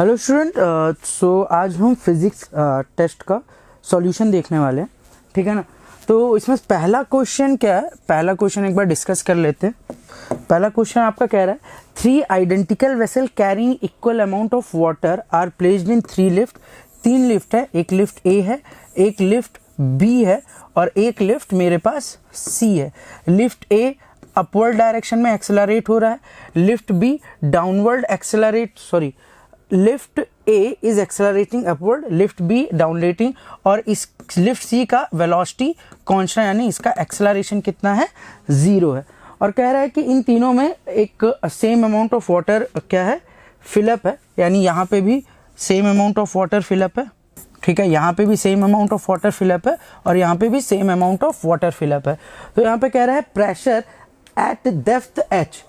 Hello student, सो आज हम physics test का सॉल्यूशन देखने वाले हैं, ठीक है ना। तो इसमें पहला क्वेश्चन क्या है, पहला क्वेश्चन एक बार डिस्कस कर लेते हैं। पहला क्वेश्चन आपका कह रहा है 3 identical vessel carrying equal amount of water are placed in 3 lift. 3 lift है, एक लिफ्ट ए है, एक लिफ्ट बी है और एक लिफ्ट मेरे पास सी है। लिफ्ट ए अपवर्ड डायरेक्शन में एक्सेलरेट हो रहा है, lift B downward lift A is accelerating upward, lift B डाउनलेटिंग, और इस लिफ्ट सी का वेलोसिटी कांस्टेंट यानी इसका एक्सेलरेशन कितना है, 0 है। और कह रहा है कि इन तीनों में एक सेम अमाउंट ऑफ वाटर क्या है, फिलअप है, यानी यहाँ पे भी same amount of water fill up है, ठीक है। यहाँ पे भी same amount of water fill up है और यहाँ पे भी same amount of water fill up है। तो यहाँ पे कह रहा है प्रेशर एट डेप्थ h,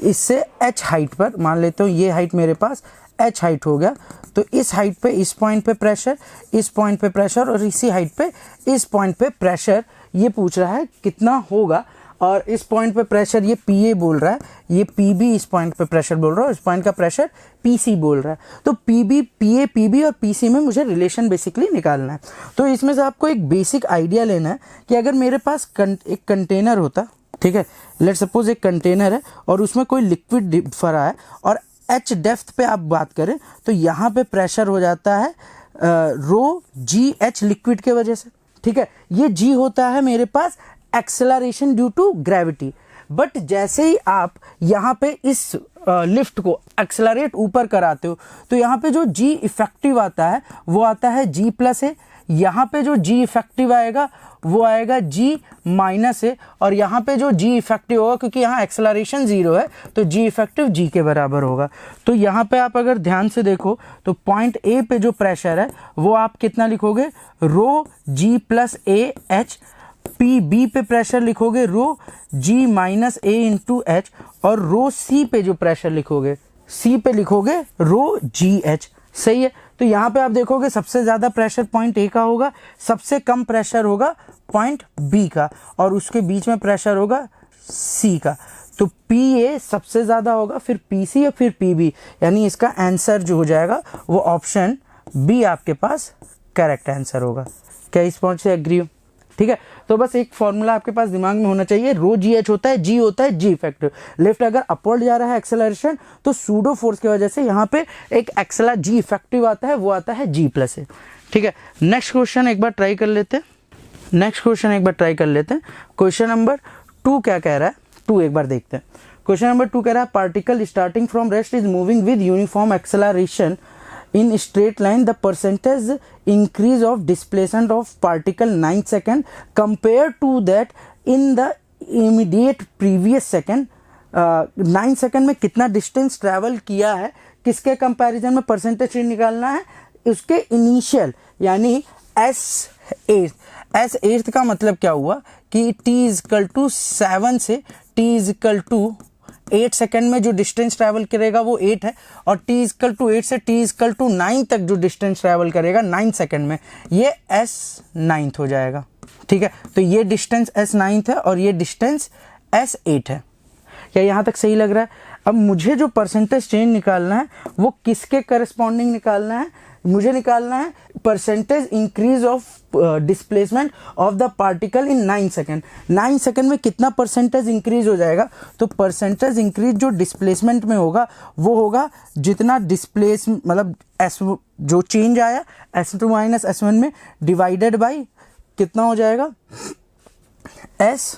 इससे h हाइट पर मान लेते हो, ये हाइट मेरे पास h हाइट हो गया, तो इस हाइट पे इस पॉइंट पे प्रेशर, इस पॉइंट पे प्रेशर और इसी हाइट पे इस पॉइंट पे प्रेशर, ये पूछ रहा है कितना होगा। और इस पॉइंट पे प्रेशर ये PA बोल रहा है, ये PB इस पॉइंट पे प्रेशर बोल रहा है, इस पॉइंट का प्रेशर PC बोल रहा है। तो PB, PA, PB और PC में मुझे रिलेशन बेसिकली निकालना है। तो इसमें से आपको एक बेसिक आइडिया लेना है कि अगर मेरे पास एक कंटेनर होता, ठीक है, लेट सपोज एक कंटेनर है और उसमें कोई लिक्विड भरा है और h डेप्थ पे आप बात करें तो यहाँ पे प्रेशर हो जाता है रो जी एच लिक्विड के वजह से, ठीक है। ये g होता है मेरे पास acceleration due to gravity. But जैसे ही आप यहाँ पे इस लिफ्ट को एक्सेलरेट ऊपर कराते हो तो यहाँ पे जो g इफेक्टिव आता है वो आता है g प्लस ए, यहाँ पे जो g इफेक्टिव आएगा वो आएगा g माइनस ए, और यहाँ पे जो g इफेक्टिव होगा, क्योंकि यहाँ एक्सेलरेशन 0 है तो g इफेक्टिव g के बराबर होगा। तो यहाँ पे आप अगर ध्यान से देखो तो पॉइंट ए पे जो प्रेशर है वो आप कितना लिखोगे, rho g plus a h. P B पे प्रेशर लिखोगे rho g minus a into h, और रो सी पे जो प्रेशर लिखोगे, सी पे लिखोगे रो जी एच, सही है। तो यहाँ पे आप देखोगे सबसे ज़्यादा प्रेशर पॉइंट ए का होगा, सबसे कम प्रेशर होगा पॉइंट बी का, और उसके बीच में प्रेशर होगा सी का। तो पी ए सबसे ज़्यादा होगा, फिर पी सी और फिर पी बी, यानी इसका आंसर जो हो जाएगा वो ऑप्शन बी आपके पास करेक्ट आंसर होगा। क्या इस पॉइंट से एग्री हो, ठीक है। तो बस एक फॉर्मूला आपके पास दिमाग में होना चाहिए, रो जी एच होता है, जी होता है जी इफेक्टिव। लिफ्ट अगर अपवर्ड जा रहा है एक्सेलरेशन तो सूडो फोर्स की वजह से यहाँ पे एक जी इफेक्टिव आता है, वो आता है जी प्लस ए, ठीक है। नेक्स्ट क्वेश्चन एक बार ट्राई कर लेते हैं। क्वेश्चन नंबर 2 क्या कह रहा है, 2 एक बार देखते हैं। क्वेश्चन नंबर 2 कह रहा है particle starting from rest is moving with uniform acceleration in straight line, the percentage increase of displacement of particle 9 second compared to that in the immediate previous second। 9 second में कितना distance travel किया है, किसके comparison में percentage निकालना है, उसके initial यानी S8 का मतलब क्या हुआ कि t=7 से t=8 सेकंड में जो डिस्टेंस ट्रैवल करेगा वो 8 है, और t=8 से t=9 तक जो डिस्टेंस ट्रैवल करेगा 9 सेकंड में, ये S9 हो जाएगा, ठीक है। तो ये डिस्टेंस S9 है और ये डिस्टेंस S8 है। क्या यहाँ तक सही लग रहा है? अब मुझे जो परसेंटेज चेंज निकालना है वो किसके करस्पॉन्डिंग निकालना है, मुझे निकालना है percentage increase of displacement of the particle in 9 second. 9 second में कितना परसेंटेज इंक्रीज हो जाएगा, तो परसेंटेज इंक्रीज जो डिस्प्लेसमेंट में होगा वो होगा जितना डिस्प्लेस मतलब एस जो चेंज आया S2 माइनस S1 में डिवाइडेड बाई कितना हो जाएगा S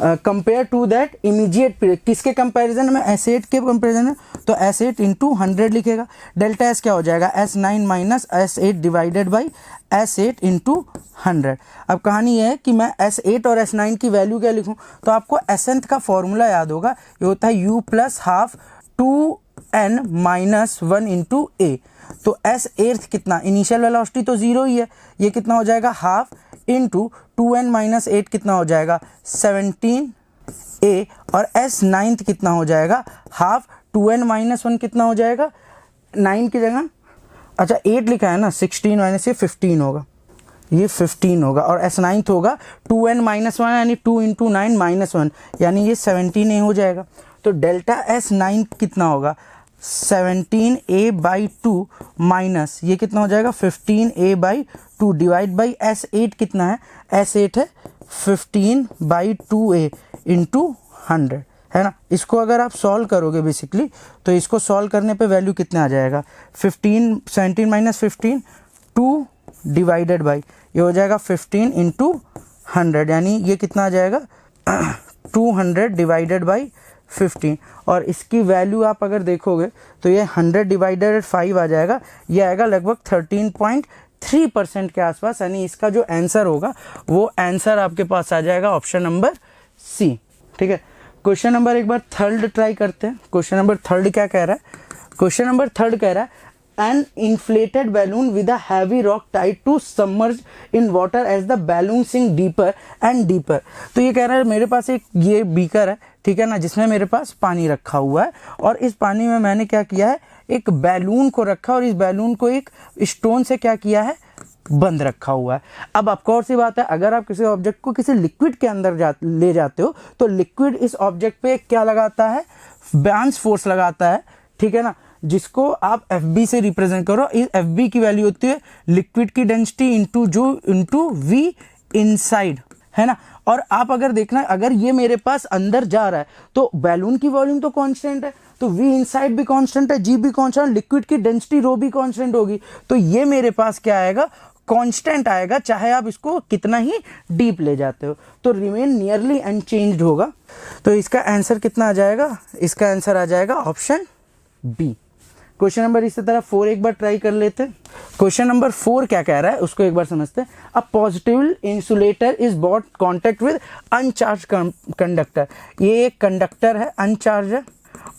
compare to that immediate period. किसके कंपैरिजन में, S8 के कंपैरिजन में, तो S8 इंटू 100 लिखेगा। डेल्टा S क्या हो जाएगा, S9 minus S8 divided by S8 into 100। अब कहानी ये है कि मैं S8 और S9 की वैल्यू क्या लिखूं, तो आपको एसेंथ का फॉर्मूला याद होगा, ये होता है U plus half 2n minus 1 into a. तो S8 कितना, इनिशियल वेलोसिटी तो 0 ही है, ये कितना हो जाएगा हाफ इंटू 2n माइनस 8 कितना हो जाएगा 17a, और S9 कितना हो जाएगा हाफ 2n माइनस 1 कितना हो जाएगा 9 की जगह, अच्छा 8 लिखा है ना, 16 माइनस ये 15 होगा, ये 15 होगा, और S9 होगा 2n माइनस 1 यानी 2 इंटू 9 माइनस 1 यानी ये 17a हो जाएगा। तो डेल्टा S9 कितना होगा 17a/2 माइनस ये कितना हो जाएगा 15a/2 डिवाइड बाई S8 कितना है, S8 है 15/2a इंटू 100 है ना। इसको अगर आप सॉल्व करोगे बेसिकली तो इसको सॉल्व करने पे वैल्यू कितना आ जाएगा 17 माइनस 15 2 डिवाइडेड बाई ये हो जाएगा 15 इंटू 100 यानी ये कितना आ जाएगा 200 डिवाइडेड बाई 15 और इसकी वैल्यू आप अगर देखोगे तो ये 100 डिवाइडेड 5 आ जाएगा, ये आएगा लगभग 13.3% के आसपास। यानी इसका जो आंसर होगा वो आंसर आपके पास आ जाएगा ऑप्शन नंबर सी। ठीक है, क्वेश्चन नंबर एक बार थर्ड ट्राई करते हैं। क्वेश्चन नंबर थर्ड क्या कह रहा है, क्वेश्चन नंबर थर्ड कह रहा है an inflated balloon with a heavy rock tied to submerged in water as the balloon sink deeper and deeper। तो ये कह रहा है मेरे पास एक ये बीकर है, ठीक है ना, जिसमें मेरे पास पानी रखा हुआ है और इस पानी में मैंने क्या किया है एक बैलून को रखा और इस बैलून को एक स्टोन से क्या किया है बंद रखा हुआ है। अब ऑफकोर्स सी बात है अगर आप किसी ऑब्जेक्ट को किसी लिक्विड के अंदर ले जाते हो तो लिक्विड इस ऑब्जेक्ट पे क्या लगाता है बाउंस फोर्स लगाता है, ठीक है ना, जिसको आप FB से रिप्रेजेंट करो। इस FB की वैल्यू होती है लिक्विड की डेंसिटी इंटू V इनसाइड, है ना। और आप अगर देखना अगर ये मेरे पास अंदर जा रहा है तो बैलून की वॉल्यूम तो कांस्टेंट है, तो V इनसाइड भी कांस्टेंट है, G भी कांस्टेंट, लिक्विड की डेंसिटी रो भी कांस्टेंट होगी, तो ये मेरे पास क्या आएगा कांस्टेंट आएगा, चाहे आप इसको कितना ही डीप ले जाते हो, तो रिमेन नियरली अनचेंज्ड होगा। तो इसका आंसर कितना आ जाएगा, इसका आंसर आ जाएगा ऑप्शन बी। क्वेश्चन नंबर इसी तरह 4 एक बार ट्राई कर लेते हैं। क्वेश्चन नंबर 4 क्या कह रहा है उसको एक बार समझते हैं। A positive insulator is bought contact with अनचार्ज conductor. ये एक कंडक्टर है अनचार्ज है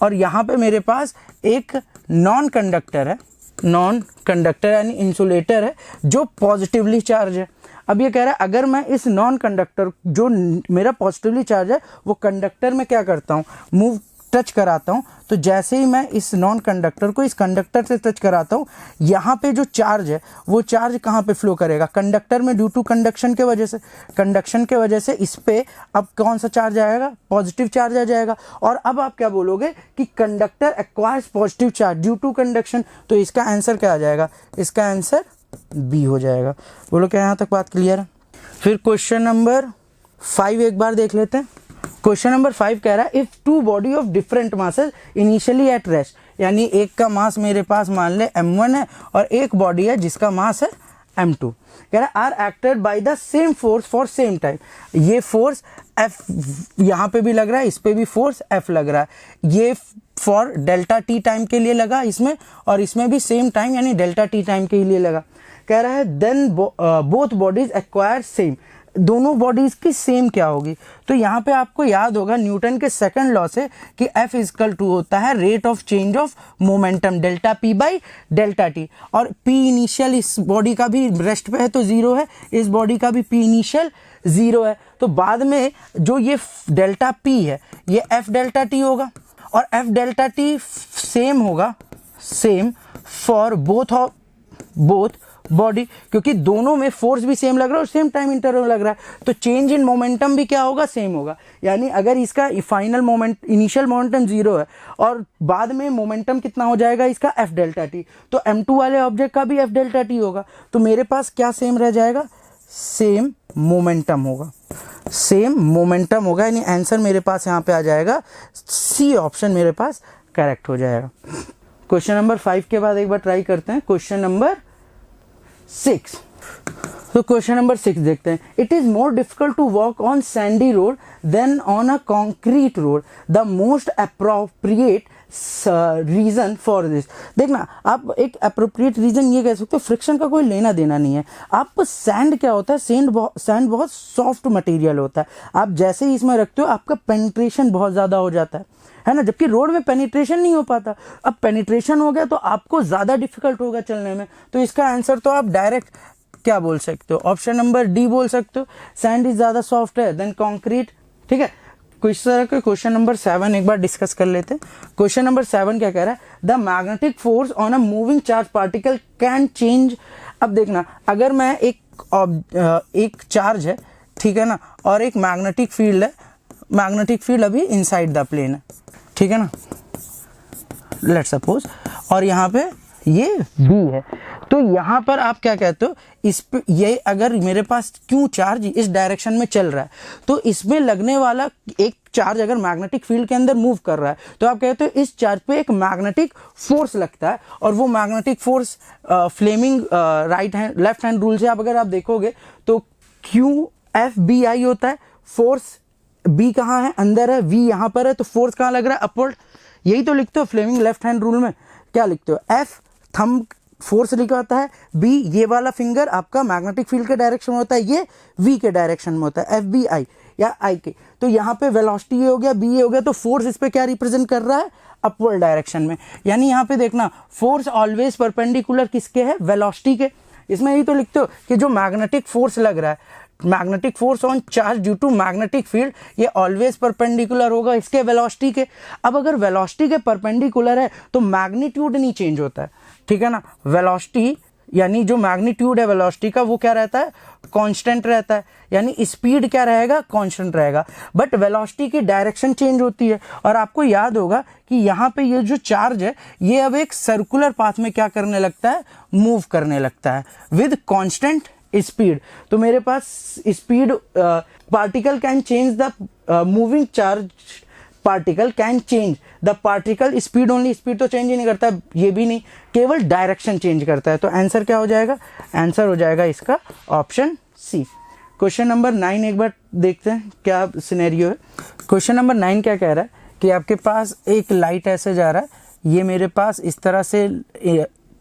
और यहाँ पे मेरे पास एक नॉन कंडक्टर है, नॉन कंडक्टर यानी इंसुलेटर है जो पॉजिटिवली चार्ज है। अब ये कह रहा है अगर मैं इस नॉन कंडक्टर जो मेरा पॉजिटिवली चार्ज है वो कंडक्टर में क्या करता हूँ मूव टच कराता हूँ, तो जैसे ही मैं इस नॉन कंडक्टर को इस कंडक्टर से टच कराता हूँ यहाँ पे जो चार्ज है वो चार्ज कहाँ पे फ्लो करेगा कंडक्टर में ड्यू टू कंडक्शन के वजह से, कंडक्शन के वजह से इस पे अब कौन सा चार्ज आएगा पॉजिटिव चार्ज आ जाएगा। और अब आप क्या बोलोगे कि conductor acquires positive charge due to conduction, तो इसका आंसर क्या आ जाएगा, इसका आंसर बी हो जाएगा। बोलो क्या यहाँ तक बात क्लियर है। फिर क्वेश्चन नंबर 5 एक बार देख लेते हैं। क्वेश्चन नंबर 5 कह रहा है if two body of different masses initially at rest, यानी एक का मास मेरे पास मान ले m1 है और एक बॉडी है जिसका मास है m2, कह रहा है are acted by the same force for same time. ये फोर्स F यहाँ पे भी लग रहा है, इस पे भी फोर्स F लग रहा है, ये फॉर डेल्टा टी टाइम के लिए लगा इसमें और इसमें भी सेम टाइम यानी डेल्टा टी टाइम के लिए लगा। कह रहा है then both bodies acquire same, दोनों बॉडीज की सेम क्या होगी। तो यहाँ पे आपको याद होगा न्यूटन के सेकंड लॉ से कि F इक्वल टू होता है rate of change of momentum delta P by delta T, और P इनिशियल इस बॉडी का भी रेस्ट पे है तो 0 है, इस बॉडी का भी P इनिशियल 0 है, तो बाद में जो ये डेल्टा P है ये F डेल्टा T होगा और F डेल्टा T सेम होगा, सेम फॉर बोथ बॉडी, क्योंकि दोनों में फोर्स भी सेम लग रहा है और सेम टाइम इंटरवल लग रहा है, तो चेंज इन मोमेंटम भी क्या होगा सेम होगा। यानी अगर इसका फाइनल मोमेंट इनिशियल मोमेंटम 0 है और बाद में मोमेंटम कितना हो जाएगा इसका F डेल्टा टी, तो M2 वाले ऑब्जेक्ट का भी F डेल्टा टी होगा, तो मेरे पास क्या सेम रह जाएगा, सेम मोमेंटम होगा, सेम मोमेंटम होगा, यानी आंसर मेरे पास यहाँ पे आ जाएगा सी ऑप्शन मेरे पास करेक्ट हो जाएगा। क्वेश्चन नंबर 5 के बाद एक बार ट्राई करते हैं क्वेश्चन नंबर 6। तो क्वेश्चन नंबर 6 देखते हैं। It is more difficult to walk on sandy road than on a concrete road, the most appropriate reason for this. देखना आप एक अप्रोप्रिएट रीजन ये कह सकते हो, फ्रिक्शन का कोई लेना देना नहीं है। आप सैंड क्या होता है, सैंड बहुत सॉफ्ट मटेरियल होता है, आप जैसे ही इसमें रखते हो आपका पेनिट्रेशन बहुत ज़्यादा हो जाता है ना, जबकि रोड में पेनिट्रेशन नहीं हो पाता। अब पेनिट्रेशन हो गया तो आपको ज़्यादा डिफिकल्ट होगा चलने में, तो इसका आंसर तो आप डायरेक्ट क्या बोल सकते हो, ऑप्शन नंबर डी बोल सकते हो, सैंड इज ज़्यादा सॉफ्ट है देन कॉन्क्रीट। ठीक है, इस तरह के क्वेश्चन नंबर 7 एक बार डिस्कस कर लेते हैं। क्वेश्चन नंबर 7 क्या कह रहा है, the magnetic force on a moving charge particle can change. अब देखना अगर मैं एक चार्ज है, ठीक है ना, और एक मैग्नेटिक फील्ड है, मैग्नेटिक फील्ड अभी इनसाइड द प्लेन है, ठीक है ना, लेट्स सपोज, और यहाँ पे ये बी है। तो यहाँ पर आप क्या कहते हो, इस पे ये अगर मेरे पास क्यू चार्ज इस डायरेक्शन में चल रहा है तो इसमें लगने वाला एक चार्ज अगर मैग्नेटिक फील्ड के अंदर मूव कर रहा है तो आप कहते हो इस चार्ज पे एक मैग्नेटिक फोर्स लगता है, और वो magnetic force Fleming right hand left hand rule से आप अगर आप देखोगे तो क्यू एफ बी आई होता है। फोर्स बी कहाँ है, अंदर है, वी यहाँ पर है, तो फोर्स कहाँ लग रहा है, अपवर्ड। यही तो लिखते हो फ्लेमिंग लेफ्ट हैंड रूल में, क्या लिखते हो, एफ थंब फोर्स लिखा होता है, बी ये वाला फिंगर आपका मैग्नेटिक फील्ड के डायरेक्शन में होता है, ये वी के डायरेक्शन में होता है, एफ बी आई या आई के। तो यहाँ पे वेलोसिटी ये हो गया, बी ये हो गया, तो फोर्स इस पे क्या रिप्रेजेंट कर रहा है, अपवर्ड डायरेक्शन में। यानी यहाँ पे देखना फोर्स ऑलवेज परपेंडिकुलर किसके है, वेलोसिटी के। इसमें यही तो लिखते हो कि जो मैग्नेटिक फोर्स लग रहा है, magnetic force on charge due to magnetic field, ये ऑलवेज परपेंडिकुलर होगा इसके वेलोसिटी के। अब अगर वेलोसिटी के परपेंडिकुलर है तो मैग्नीट्यूड नहीं चेंज होता है, ठीक है ना। वेलोसिटी यानी जो मैग्नीट्यूड है वेलोसिटी का वो क्या रहता है, कांस्टेंट रहता है, यानी स्पीड क्या रहेगा, कांस्टेंट रहेगा, बट वेलोसिटी की डायरेक्शन चेंज होती है। और आपको याद होगा कि यहाँ पे ये जो चार्ज है ये अब एक सर्कुलर पाथ में क्या करने लगता है, मूव करने लगता है विद कांस्टेंट स्पीड। तो मेरे पास speed particle can change the moving charge, particle can change the particle speed only, speed तो चेंज ही नहीं करता, ये भी नहीं, केवल डायरेक्शन चेंज करता है। तो आंसर क्या हो जाएगा, आंसर हो जाएगा इसका ऑप्शन सी। क्वेश्चन नंबर 9 एक बार देखते हैं क्या सिनेरियो है। क्वेश्चन नंबर 9 क्या कह रहा है कि आपके पास एक लाइट ऐसे जा रहा है, ये मेरे पास इस तरह से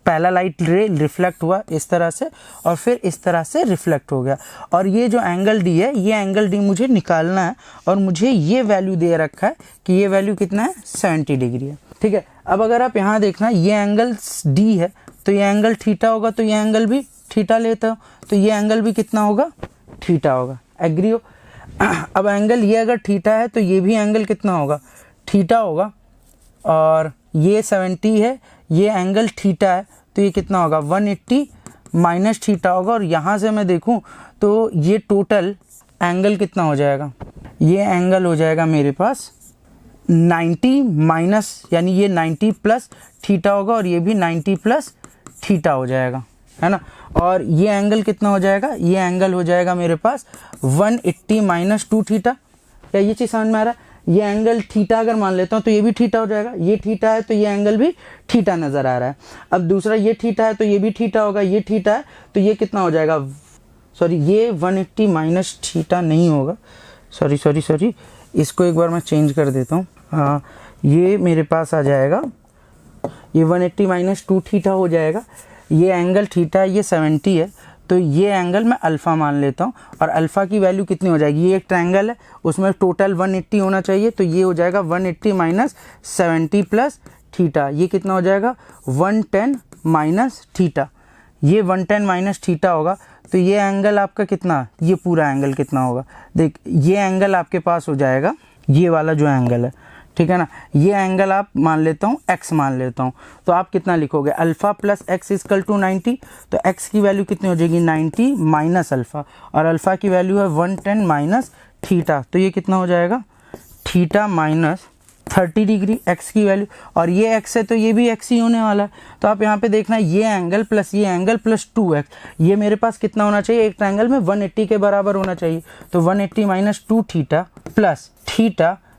पहला लाइट रे रिफ्लेक्ट हुआ इस तरह से और फिर इस तरह से रिफ्लेक्ट हो गया, और ये जो एंगल डी है ये एंगल डी मुझे निकालना है, और मुझे ये वैल्यू दे रखा है कि ये वैल्यू कितना है, 70 डिग्री है, ठीक है। अब अगर आप यहाँ देखना ये एंगल डी है तो ये एंगल थीटा होगा, तो ये एंगल भी थीटा लेता हूँ तो ये एंगल भी कितना होगा, थीटा होगा, एग्री हो। अब एंगल ये अगर थीटा है तो ये भी एंगल कितना होगा, थीटा होगा, और ये 70 है, ये एंगल थीटा है तो ये कितना होगा, 180 माइनस थीटा होगा। और यहाँ से मैं देखूँ तो ये टोटल एंगल कितना हो जाएगा, ये एंगल हो जाएगा मेरे पास 90 माइनस, यानी ये 90 प्लस थीटा होगा और ये भी 90 प्लस थीटा हो जाएगा, है ना। और ये एंगल कितना हो जाएगा, ये एंगल हो जाएगा मेरे पास 180 माइनस 2 थीटा। क्या ये चीज़ समझ में आ रहा है, ये एंगल थीटा अगर मान लेता हूँ तो ये भी थीटा हो जाएगा, ये थीटा है तो ये एंगल भी थीटा नज़र आ रहा है। अब दूसरा ये थीटा है तो ये भी थीटा होगा, ये थीटा है तो ये कितना हो जाएगा, सॉरी ये 180 माइनस थीटा नहीं होगा, सॉरी इसको एक बार मैं चेंज कर देता हूँ। हाँ ये मेरे पास आ जाएगा, ये 180 माइनस 2 थीटा हो जाएगा, ये एंगल थीटा है, ये 70 है, तो ये एंगल मैं अल्फ़ा मान लेता हूँ, और अल्फ़ा की वैल्यू कितनी हो जाएगी, ये एक ट्रायंगल है उसमें टोटल 180 होना चाहिए, तो ये हो जाएगा 180 माइनस 70 प्लस थीटा, ये कितना हो जाएगा 110 माइनस थीटा, ये 110 माइनस थीटा होगा। तो ये एंगल आपका कितना, ये पूरा एंगल कितना होगा, देख ये एंगल आपके पास हो जाएगा, ये वाला जो एंगल है, ठीक है ना, ये एंगल आप मान लेता हूँ x मान लेता हूँ, तो आप कितना लिखोगे, alpha plus x equal to 90, तो x की वैल्यू कितनी हो जाएगी 90 माइनस अल्फ़ा, और अल्फ़ा की वैल्यू है 110 माइनस थीटा, तो ये कितना हो जाएगा थीटा माइनस 30 डिग्री x की वैल्यू, और ये x है तो ये भी x ही होने वाला है। तो आप यहाँ पे देखना ये एंगल प्लस 2x, ये मेरे पास कितना होना चाहिए, एक ट्रायंगल में 180 के बराबर होना चाहिए, तो 180 minus 2 theta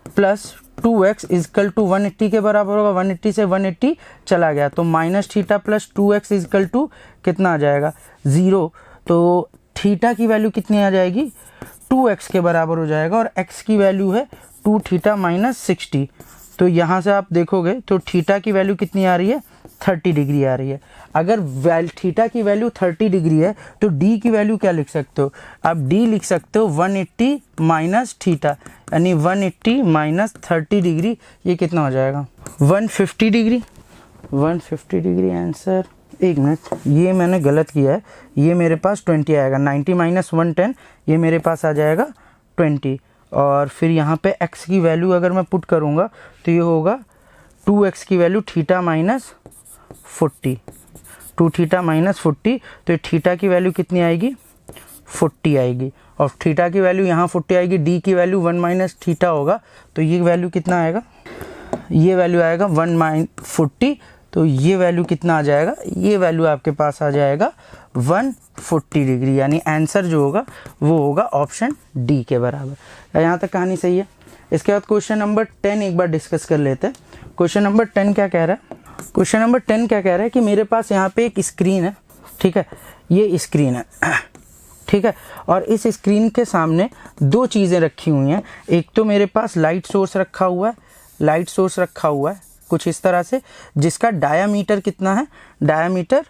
plus 2x equal to 180 के बराबर होगा, 180 से 180 चला गया तो minus theta plus 2x equal to कितना आ जाएगा 0, तो थीटा की वैल्यू कितनी आ जाएगी 2x के बराबर हो जाएगा, और x की वैल्यू है 2 थीटा माइनस 60, तो यहाँ से आप देखोगे तो थीटा की वैल्यू कितनी आ रही है 30 डिग्री आ रही है। अगर थीटा की वैल्यू 30 डिग्री है तो d की वैल्यू क्या लिख सकते हो, आप d लिख सकते हो 180 माइनस थीटा, यानी 180 माइनस 30 डिग्री, ये कितना हो जाएगा 150 डिग्री, 150 डिग्री आंसर। एक मिनट, ये मैंने गलत किया है, ये मेरे पास 20 आएगा, 90 माइनस 110 ये मेरे पास आ जाएगा 20, और फिर यहाँ पे x की वैल्यू अगर मैं पुट करूँगा तो ये होगा 2x की value theta minus 40, 2 theta minus 40, तो थीटा की वैल्यू कितनी आएगी 40 आएगी, और थीटा की वैल्यू यहाँ 40 आएगी, d की वैल्यू 1 माइनस थीटा होगा, तो ये वैल्यू कितना आएगा ये वैल्यू आएगा 1-40, तो ये वैल्यू कितना आ जाएगा, ये वैल्यू आपके पास आ जाएगा 140 डिग्री, यानी आंसर जो होगा वो होगा ऑप्शन डी के बराबर। यहाँ तक कहानी सही है। इसके बाद क्वेश्चन नंबर 10 एक बार डिस्कस कर लेते हैं। क्वेश्चन नंबर 10 क्या कह रहा है, क्वेश्चन नंबर 10 क्या कह रहा है कि मेरे पास यहाँ पे एक स्क्रीन है, ठीक है, ये स्क्रीन है, ठीक है, और इस स्क्रीन के सामने दो चीज़ें रखी हुई हैं। एक तो मेरे पास लाइट सोर्स रखा हुआ है, लाइट सोर्स रखा हुआ है कुछ इस तरह से, जिसका डायामीटर कितना है, डायामीटर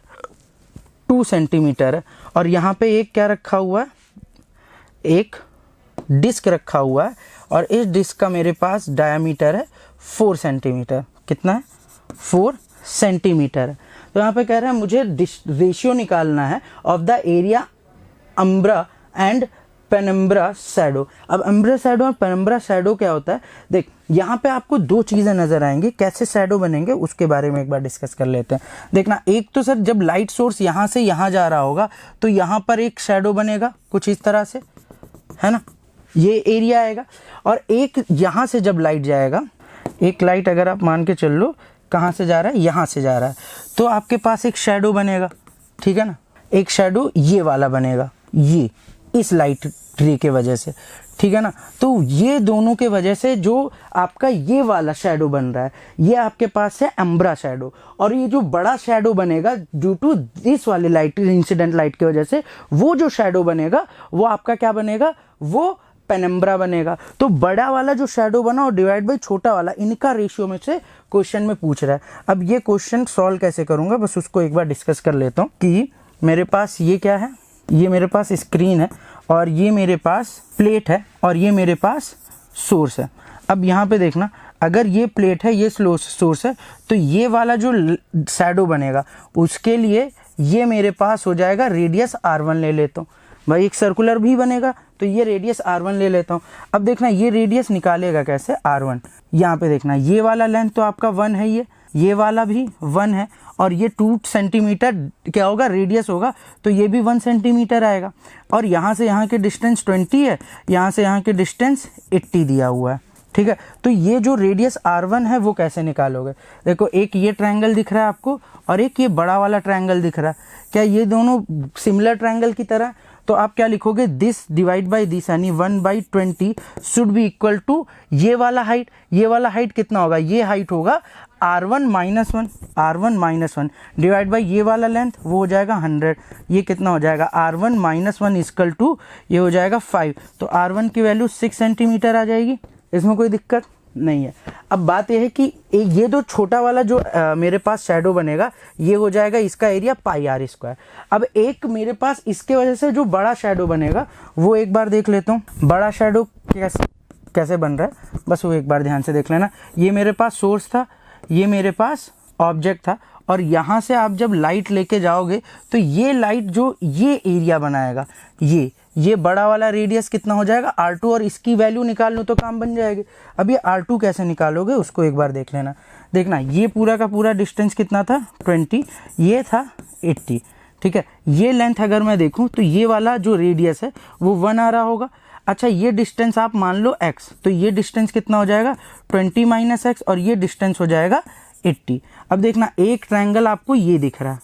2 सेंटीमीटर है। और यहाँ पे एक क्या रखा हुआ है, एक डिस्क रखा हुआ है, और इस डिस्क का मेरे पास डायामीटर है 4 सेंटीमीटर। कितना है, 4 सेंटीमीटर है। तो यहाँ पे कह रहा है मुझे रेशियो निकालना है of the area umbra and penumbra shadow. अब अम्ब्रा शैडो और पेनम्ब्रा शैडो क्या होता है, देख यहाँ पे आपको दो चीज़ें नज़र आएंगी, कैसे शैडो बनेंगे उसके बारे में एक बार डिस्कस कर लेते हैं। देखना, एक तो सर जब लाइट सोर्स यहाँ से यहाँ जा रहा होगा तो यहाँ पर एक शैडो बनेगा कुछ इस तरह से, है ना, ये एरिया आएगा। और एक यहाँ से जब लाइट जाएगा, एक लाइट अगर आप मान के चल लो कहाँ से जा रहा है, यहाँ से जा रहा है, तो आपके पास एक शैडो बनेगा, ठीक है ना, एक शैडो ये वाला बनेगा, ये इस लाइट रे के वजह से, ठीक है ना। तो ये दोनों के वजह से जो आपका ये वाला शैडो बन रहा है, ये आपके पास है अम्ब्रा शैडो। और ये जो बड़ा शैडो बनेगा ड्यू टू दिस वाले लाइट, इंसिडेंट लाइट की वजह से, वो जो शैडो बनेगा वो आपका क्या बनेगा, वो पेनम्ब्रा बनेगा। तो बड़ा वाला जो शैडो बना और डिवाइड बाई छोटा वाला, इनका रेशियो में से क्वेश्चन में पूछ रहा है। अब ये क्वेश्चन सॉल्व कैसे करूंगा, बस उसको एक बार डिस्कस कर लेता हूँ कि मेरे पास ये क्या है, ये मेरे पास स्क्रीन है, और ये मेरे पास प्लेट है, और ये मेरे पास सोर्स है। अब यहाँ पे देखना, अगर ये प्लेट है, ये सोर्स है, तो ये वाला जो शैडो बनेगा उसके लिए ये मेरे पास हो जाएगा रेडियस R1 ले लेता हूँ। भाई एक सर्कुलर भी बनेगा तो ये रेडियस R1 ले लेता हूँ। अब देखना ये रेडियस निकालेगा कैसे, R1, यहाँ पे देखना ये वाला लेंथ तो आपका 1 है, ये वाला भी 1 है, और ये 2 सेंटीमीटर क्या होगा, रेडियस होगा, तो ये भी 1 सेंटीमीटर आएगा। और यहाँ से यहाँ के डिस्टेंस 20 है, यहाँ से यहाँ के डिस्टेंस 80 दिया हुआ है, ठीक है। तो ये जो रेडियस R1 है वो कैसे निकालोगे, देखो एक ये ट्रायंगल दिख रहा है आपको, और एक ये बड़ा वाला ट्रायंगल दिख रहा है, क्या ये दोनों सिमिलर ट्रायंगल की तरह, तो आप क्या लिखोगे, दिस डिवाइड बाई दिस, यानी 1/20 शुड बी इक्वल टू ये वाला हाइट। ये वाला हाइट कितना होगा, ये हाइट होगा R1 माइनस 1 डिवाइड बाई ये वाला लेंथ, वो हो जाएगा 100। ये कितना हो जाएगा, R1 माइनस 1 इक्वल टू ये हो जाएगा 5। तो R1 की वैल्यू 6 सेंटीमीटर आ जाएगी, इसमें कोई दिक्कत नहीं है। अब बात यह है कि ये जो छोटा वाला जो मेरे पास शैडो बनेगा, ये हो जाएगा इसका एरिया πr²। अब एक मेरे पास इसके वजह से जो बड़ा शैडो बनेगा वो एक बार देख लेता हूँ। बड़ा शैडो कैसे बन रहा है, बस वो एक बार ध्यान से देख लेना। ये मेरे पास सोर्स था, ये मेरे पास ऑब्जेक्ट था, और यहाँ से आप जब लाइट लेके जाओगे तो ये लाइट जो ये एरिया बनाएगा, ये बड़ा वाला रेडियस कितना हो जाएगा, R2, और इसकी वैल्यू निकाल लो तो काम बन जाएगी। अब ये R2 कैसे निकालोगे उसको एक बार देख लेना। देखना ये पूरा का पूरा डिस्टेंस कितना था, 20, ये था 80, ठीक है। ये लेंथ अगर मैं देखूँ तो ये वाला जो रेडियस है वो 1 आ रहा होगा। अच्छा ये डिस्टेंस आप मान लो x, तो ये डिस्टेंस कितना हो जाएगा, 20 माइनस x, और ये डिस्टेंस हो जाएगा 80। अब देखना एक ट्रायंगल आपको ये दिख रहा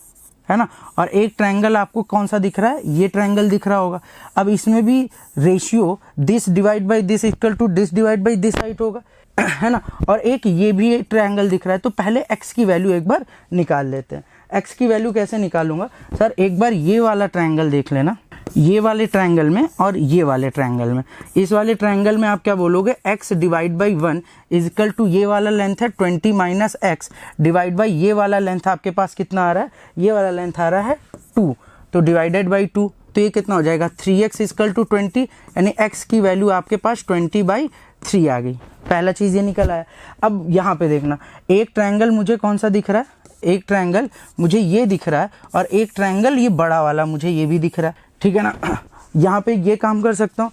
है ना, और एक ट्रायंगल आपको कौन सा दिख रहा है, ये ट्रायंगल दिख रहा होगा। अब इसमें भी ratio this divide by this equal to this divide by this height होगा, है ना। और एक ये भी एक ट्रायंगल दिख रहा है, तो पहले x की वैल्यू एक बार निकाल लेते हैं। x की वैल्यू कैसे निकालूंगा सर, एक बार ये वाला ट्रायंगल देख लेना, ये वाले ट्रायंगल में और ये वाले ट्रायंगल में। इस वाले ट्रायंगल में आप क्या बोलोगे, x divide by 1 is equal to ये वाला लेंथ है 20 माइनस x डिवाइड बाई ये वाला लेंथ आपके पास कितना आ रहा है, ये वाला लेंथ आ रहा है 2, तो डिवाइडेड बाई 2, तो ये कितना हो जाएगा 3x इक्वल टू 20, यानी x की वैल्यू आपके पास 20/3 आ गई। पहला चीज़ ये निकल आया। अब यहाँ पे देखना, एक ट्रायंगल मुझे कौन सा दिख रहा है, एक ट्रायंगल मुझे ये दिख रहा है, और एक ट्रायंगल ये बड़ा वाला मुझे ये भी दिख रहा है, ठीक है ना। यहाँ पे ये काम कर सकता हूँ।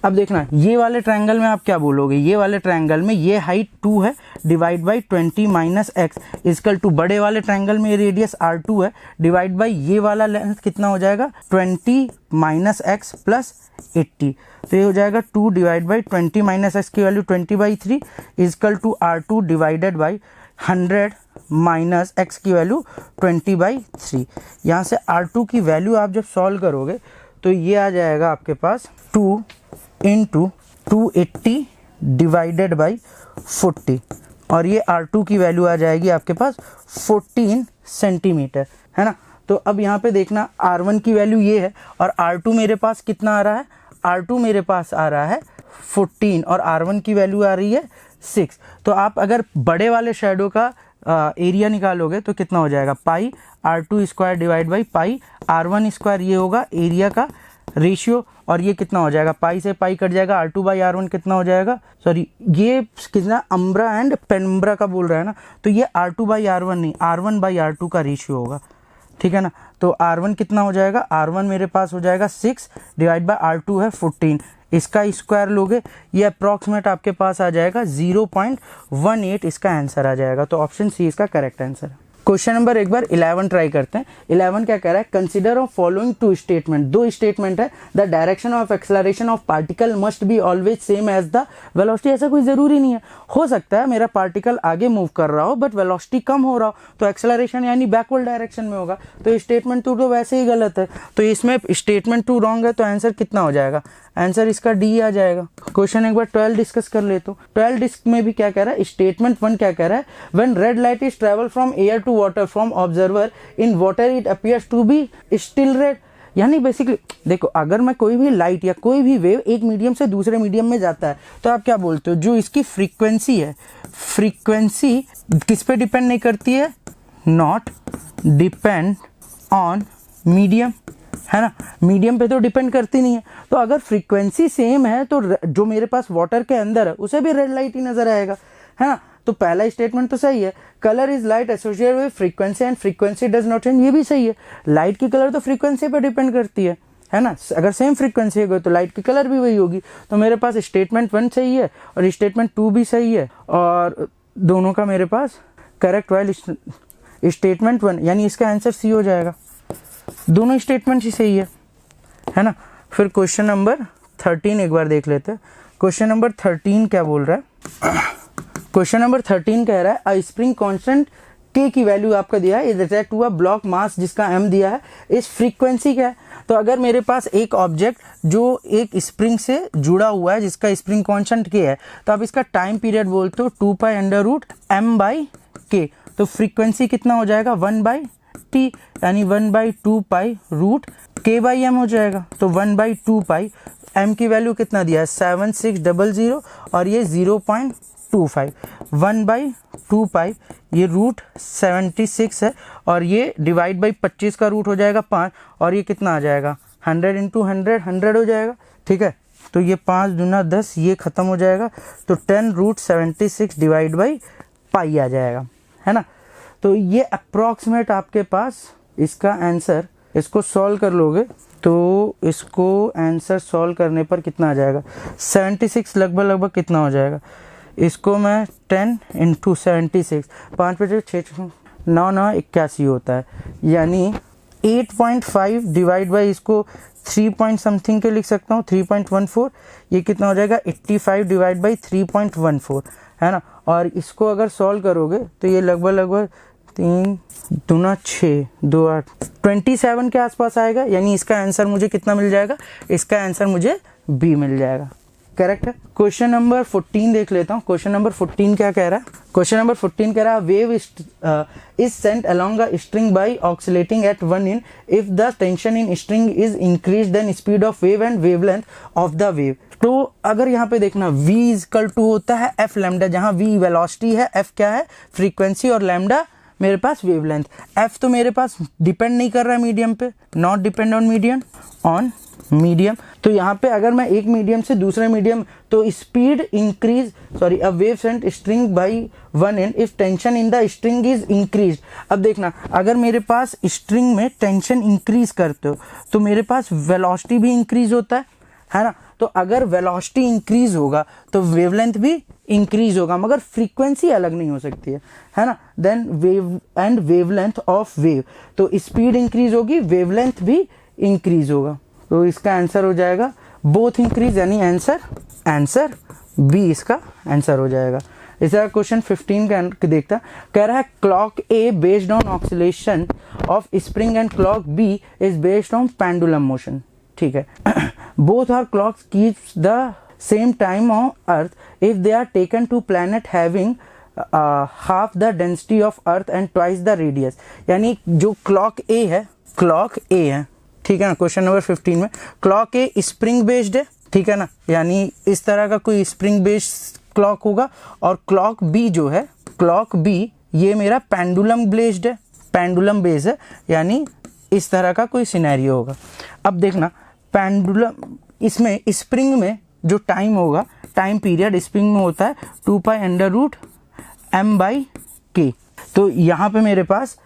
अब देखना ये वाले ट्रायंगल में आप क्या बोलोगे, ये वाले ट्रायंगल में ये हाइट 2 है divide by 20 minus x equal to, बड़े वाले ट्रायंगल में रेडियस R2 है डिवाइड बाई ये वाला लेंथ कितना हो जाएगा 20 माइनस एक्स प्लस 80, तो ये हो जाएगा 2 डिवाइड बाई 20 माइनस एक्स की value 20/3 equal to R2 divided by 100 minus x की वैल्यू 20/3। यहाँ से R2 की वैल्यू आप जब सॉल्व करोगे तो ये आ जाएगा आपके पास 2 इंटू 280 डिवाइडेड बाई 40 और ये R2 की वैल्यू आ जाएगी आपके पास 14 सेंटीमीटर, है ना। तो अब यहाँ पे देखना R1 की वैल्यू ये है और R2 मेरे पास कितना आ रहा है, R2 मेरे पास आ रहा है 14 और R1 की वैल्यू आ रही है 6। तो आप अगर बड़े वाले शेडो का एरिया निकालोगे तो कितना हो जाएगा पाई R2 square divide by pi R1 square, ये होगा एरिया का रेशियो और ये कितना हो जाएगा पाई से पाई कट जाएगा R2 बाई R1 कितना हो जाएगा, सॉरी ये कितना अम्ब्रा एंड पेनम्ब्रा का बोल रहा है ना, तो ये R2 बाई R1 नहीं R1 बाई R2 का रेशियो होगा, ठीक है ना। तो R1 कितना हो जाएगा, R1 मेरे पास हो जाएगा 6 डिवाइड बाई R2 है 14, इसका स्क्वायर लोगे ये अप्रॉक्सीमेट आपके पास आ जाएगा 0.18, इसका आंसर आ जाएगा। तो ऑप्शन सी इसका करेक्ट आंसर है। क्वेश्चन नंबर एक बार 11 ट्राई करते हैं। 11 क्या कह रहा है, consider of following 2 statement, 2 statement है, the direction of acceleration of particle must be always same as the velocity. ऐसा कोई जरूरी नहीं है, हो सकता है मेरा पार्टिकल आगे मूव कर रहा हो बट वेलोसिटी कम हो रहा हो तो एक्सेलरेशन यानी बैकवर्ड डायरेक्शन में होगा, तो स्टेटमेंट 2 तो वैसे ही गलत है, तो इसमें स्टेटमेंट 2 रॉन्ग है, तो आंसर कितना हो जाएगा, आंसर इसका डी आ जाएगा। क्वेश्चन एक बार 12 डिस्कस कर लेते हो। 12 डिस्क में भी क्या कह रहा है, स्टेटमेंट 1 क्या कह रहा है, when red light is travel from air to water from observer in water it appears to be still red. यानी बेसिकली देखो अगर मैं कोई भी लाइट या कोई भी वेव एक मीडियम से दूसरे मीडियम में जाता है तो आप क्या बोलते हो, जो इसकी फ्रीक्वेंसी है, फ्रीक्वेंसी किस पे डिपेंड नहीं करती है, नॉट डिपेंड ऑन मीडियम, है ना, मीडियम पे तो डिपेंड करती नहीं है। तो अगर फ्रीक्वेंसी सेम है तो जो मेरे पास वाटर के अंदर है उसे भी रेड लाइट ही नजर आएगा, है ना। तो पहला स्टेटमेंट तो सही है, colour is light associated with frequency and frequency does not change, ये भी सही है, लाइट की कलर तो फ्रीक्वेंसी पे डिपेंड करती है ना, अगर सेम फ्रीक्वेंसी होगी तो लाइट की कलर भी वही होगी। तो मेरे पास स्टेटमेंट 1 सही है और स्टेटमेंट 2 भी सही है और दोनों का मेरे पास करेक्ट वाइल स्टेटमेंट 1 यानी इसका आंसर सी हो जाएगा, दोनों स्टेटमेंट ही सही है ना। फिर क्वेश्चन नंबर 13 एक बार देख लेते हैं। क्वेश्चन नंबर 13 क्या बोल रहा है, क्वेश्चन नंबर 13 कह रहा है अ स्प्रिंग कांस्टेंट के की वैल्यू आपका दिया है, is attached to a block mass जिसका m दिया है, इस फ्रीक्वेंसी क्या है। तो अगर मेरे पास एक ऑब्जेक्ट जो एक स्प्रिंग से जुड़ा हुआ है जिसका स्प्रिंग कांस्टेंट k है, तो आप इसका टाइम पीरियड बोलते हो 2π√m/k, तो फ्रीक्वेंसी कितना हो जाएगा 1/t यानी 1/2π√k/m हो जाएगा। तो 1/2π, m की वैल्यू कितना दिया है 7600 और ये 0.25, 1/2π ये √76 है और ये डिवाइड बाई 25 का रूट हो जाएगा 5 और ये कितना आ जाएगा 100 × 100 हो जाएगा, ठीक है। तो ये 5 दूना 10 ये खत्म हो जाएगा, तो 10√76 डिवाइड बाई पाई आ जाएगा, है ना। तो ये अप्रॉक्सीमेट आपके पास इसका आंसर, इसको सॉल्व कर लोगे तो इसको आंसर सॉल्व करने पर कितना आ जाएगा 76 लगभग कितना हो जाएगा, इसको मैं 10 × 76 5 पे 6 9 9 81 होता है, यानी 8.5 डिवाइड बाई इसको 3 पॉइंट समथिंग के लिख सकता हूँ 3.14, ये कितना हो जाएगा 85 डिवाइड बाई 3.14, है ना। और इसको अगर सॉल्व करोगे तो ये लगभग 3 दूना 6 2 8 27 के आसपास आएगा, यानी इसका आंसर मुझे कितना मिल जाएगा, इसका आंसर मुझे बी मिल जाएगा, करेक्ट है। क्वेश्चन नंबर 14 देख लेता हूँ। क्वेश्चन नंबर 14 क्या कह रहा है, क्वेश्चन नंबर 14 कह रहा है wave is sent along a string by oscillating at 1 in if the tension in string is increase then speed of wave and wavelength of the wave. तो अगर यहाँ पे देखना v = होता है f लैम्डा, जहाँ v वेलोसिटी है, f क्या है फ्रीक्वेंसी और लैम्डा मेरे पास वेवलेंथ। f तो मेरे पास डिपेंड नहीं कर रहा है मीडियम पे, नॉट डिपेंड ऑन मीडियम। तो यहाँ पे अगर मैं एक मीडियम से दूसरे मीडियम, तो speed increase a wave sent string by 1 in if tension in the string is increase. अब देखना अगर मेरे पास स्ट्रिंग में टेंशन इंक्रीज करते हो तो मेरे पास वेलोसिटी भी इंक्रीज होता है ना। तो अगर वेलोसिटी इंक्रीज होगा तो वेवलेंथ भी इंक्रीज होगा, मगर फ्रीक्वेंसी अलग नहीं हो सकती है ना। Then wave and wavelength of wave, तो स्पीड इंक्रीज होगी, वेवलेंथ भी इंक्रीज होगा। तो इसका आंसर हो जाएगा बोथ इंक्रीज, यानी आंसर बी इसका आंसर हो जाएगा। इसका क्वेश्चन 15 का देखता कह रहा है clock A based on oscillation of spring and clock B is based on pendulum motion. ठीक है, both are clocks keeps the same time on earth if they are taken to planet having half the density of earth and twice the radius. यानी जो clock ए है, ठीक है ना, question number 15 में clock ए spring based है, ठीक है ना, यानी इस तरह का कोई स्प्रिंग बेस्ड क्लॉक होगा, और क्लॉक बी जो है, क्लॉक बी ये मेरा पेंडुलम बेस्ड है, पेंडुलम बेस्ड है, यानी इस तरह का कोई सिनेरियो होगा। अब देखना पेंडुलम, इसमें स्प्रिंग में जो टाइम होगा, टाइम पीरियड स्प्रिंग में होता है 2π√m/k, तो यहाँ पे मेरे पास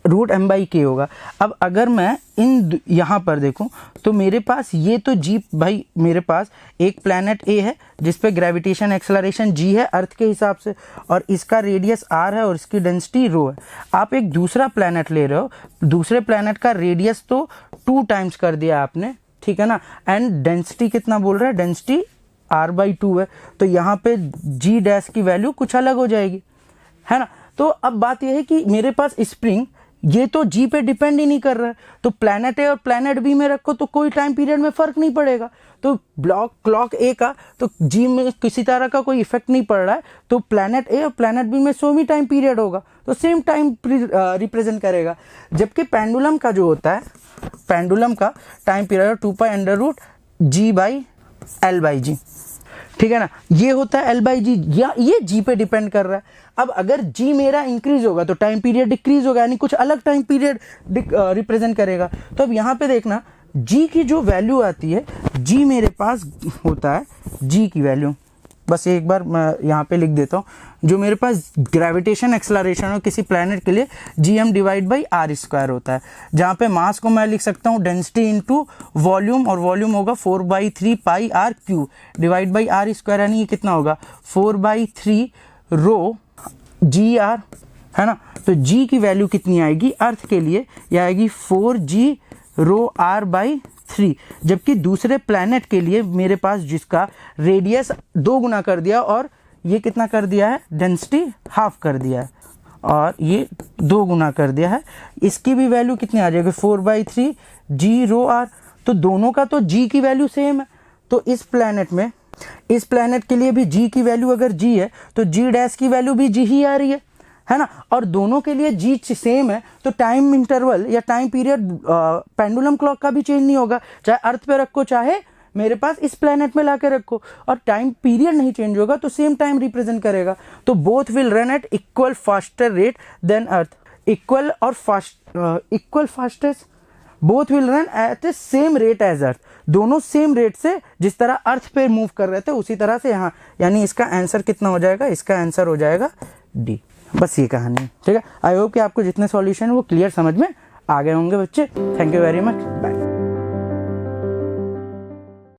√m/k होगा। अब अगर मैं इन यहाँ पर देखूँ तो मेरे पास ये तो जी, भाई मेरे पास एक प्लैनेट ए है जिस पे ग्रेविटेशन एक्सेलरेशन g है अर्थ के हिसाब से, और इसका रेडियस r है और इसकी डेंसिटी ρ है। आप एक दूसरा प्लैनेट ले रहे हो, दूसरे प्लैनेट का रेडियस तो 2 टाइम्स कर दिया आपने, ठीक है ना, एंड डेंसिटी कितना बोल रहा है, डेंसिटी r/2 है, तो यहाँ पे g डैश की वैल्यू कुछ अलग हो जाएगी, है ना। तो अब बात यह है कि मेरे पास स्प्रिंग ये तो जी पे डिपेंड ही नहीं कर रहा है, तो प्लैनेट ए और प्लैनेट बी में रखो तो कोई टाइम पीरियड में फर्क नहीं पड़ेगा। तो क्लॉक ए का तो जी में किसी तरह का कोई इफेक्ट नहीं पड़ रहा है, तो प्लैनेट ए और प्लैनेट बी में सेम ही टाइम पीरियड होगा, तो सेम टाइम रिप्रेजेंट करेगा। जबकि पेंडुलम का जो होता है, पेंडुलम का टाइम पीरियड 2π√g/L/g, ठीक है ना, ये होता है L/g, या ये g पे डिपेंड कर रहा है। अब अगर g मेरा इंक्रीज होगा तो टाइम पीरियड डिक्रीज होगा, यानी कुछ अलग टाइम पीरियड रिप्रेजेंट करेगा। तो अब यहाँ पे देखना g की जो वैल्यू आती है, g मेरे पास होता है, g की वैल्यू बस एक बार मैं यहाँ पे लिख देता हूँ, जो मेरे पास ग्रेविटेशन एक्सेलरेशन हो किसी प्लैनेट के लिए gm/r² होता है, जहाँ पे मास को मैं लिख सकता हूँ डेंसिटी इंटू वॉल्यूम, और वॉल्यूम होगा 4/3πr³ डिवाइड बाई r², यानी ये कितना होगा 4/3 ρgr, है ना। तो g की वैल्यू कितनी आएगी अर्थ के लिए, यह आएगी 4g ρr/3, जबकि दूसरे प्लैनेट के लिए मेरे पास जिसका रेडियस 2 गुना कर दिया और ये कितना कर दिया है, डेंसिटी हाफ कर दिया है, और ये 2 गुना कर दिया है, इसकी भी वैल्यू कितनी आ जाएगी 4/3 g ρr। तो दोनों का तो g की वैल्यू सेम है, तो इस प्लैनेट में, इस प्लैनेट के लिए भी g की वैल्यू अगर g है तो g डैश की वैल्यू भी g ही आ रही है ना, और दोनों के लिए g सेम है, तो टाइम इंटरवल या टाइम पीरियड पेंडुलम क्लॉक का भी चेंज नहीं होगा, चाहे अर्थ पे रखो चाहे मेरे पास इस प्लैनेट में लाके रखो, और टाइम पीरियड नहीं चेंज होगा, तो सेम टाइम रिप्रेजेंट करेगा। तो both will run at equal faster rate than earth, equal और fastest, both will run at the same rate as earth, दोनों सेम रेट से जिस तरह अर्थ पे मूव कर रहे थे उसी तरह से यहाँ, यानी इसका आंसर कितना हो जाएगा, इसका आंसर हो जाएगा डी। बस ये कहानी है, ठीक है। आई होप कि आपको जितने सॉल्यूशन है वो क्लियर समझ में आ गए होंगे बच्चे। Thank you very much, bye.